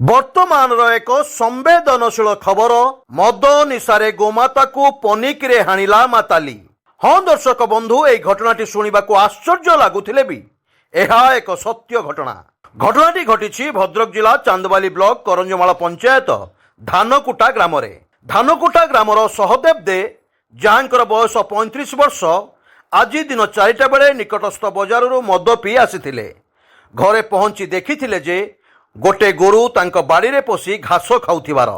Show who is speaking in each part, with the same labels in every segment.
Speaker 1: ବର୍ତ୍ତମାନର ଏକ ସମ୍ବେଦନଶୀଳ ଖବର। ମଦ ନିଶାରେ ଗୋମାତାକୁ ପନିକିରେ ହାଣିଲା ମାତାଲି। ହଁ ଦର୍ଶକ ବନ୍ଧୁ, ଏହି ଘଟଣାଟି ଶୁଣିବାକୁ ଆଶ୍ଚର୍ଯ୍ୟ ଲାଗୁଥିଲେ ବି ଏହା ଏକ ସତ୍ୟ ଘଟଣା। ଘଟଣାଟି ଘଟିଛି ଭଦ୍ରକ ଜିଲ୍ଲା ଚାନ୍ଦବାଲି ବ୍ଲକ କରଞ୍ଜମାଳ ପଞ୍ଚାୟତ ଧାନକୁଟା ଗ୍ରାମରେ। ଧାନକୁଟା ଗ୍ରାମର ସହଦେବ ଦେ, ଯାହାଙ୍କର ବୟସ 35 ବର୍ଷ, ଆଜି ଦିନ 4ଟା ବେଳେ ନିକଟସ୍ଥ ବଜାରରୁ ମଦ ପିଇ ଆସିଥିଲେ। ଘରେ ପହଞ୍ଚି ଦେଖିଥିଲେ ଯେ ଗୋटे ଗୋରୁ ତାଙ୍କ ବାଡ଼ିରେ ପଶି ଘାସ ଖାଉଥିବାର।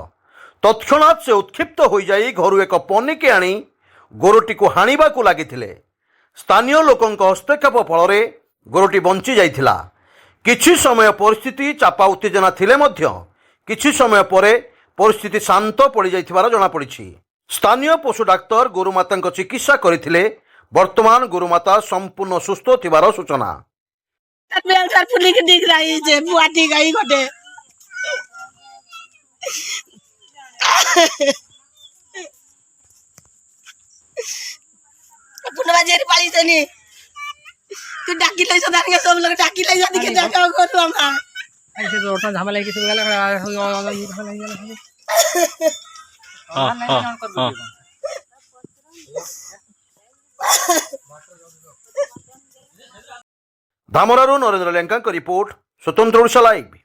Speaker 1: ତତ୍କ୍ଷଣାତ୍ ସେ ଉତ୍କ୍ଷିପ୍ତ ହୋଇଯାଇ ଘରୁ ଏକ ପନିକି ଆଣି ଗୋରୁଟିକୁ ହାଣିବାକୁ ଲାଗିଥିଲେ। ସ୍ଥାନୀୟ ଲୋକଙ୍କ ହସ୍ତକ୍ଷେପ ଫଳରେ ଗୋରୁଟି ବଞ୍ଚି ଯାଇଥିଲା। କିଛି ସମୟ ପରିସ୍ଥିତି ଚାପା ଉତ୍ତେଜନା ଥିଲେ ମଧ୍ୟ କିଛି ସମୟ ପରେ ପରିସ୍ଥିତି ଶାନ୍ତ ପଡ଼ିଯାଇଥିବାର ଜଣାପଡ଼ିଛି। ସ୍ଥାନୀୟ ପଶୁ ଡାକ୍ତର ଗୋରୁମାତାଙ୍କ ଚିକିତ୍ସା କରିଥିଲେ। ବର୍ତ୍ତମାନ ଗୋରୁମାତା ସମ୍ପୂର୍ଣ୍ଣ ସୁସ୍ଥ ଥିବାର ସୂଚନା। धामरारू नरेंद्र लेंका रिपोर्ट, स्वतंत्र ओडिशा लाइव।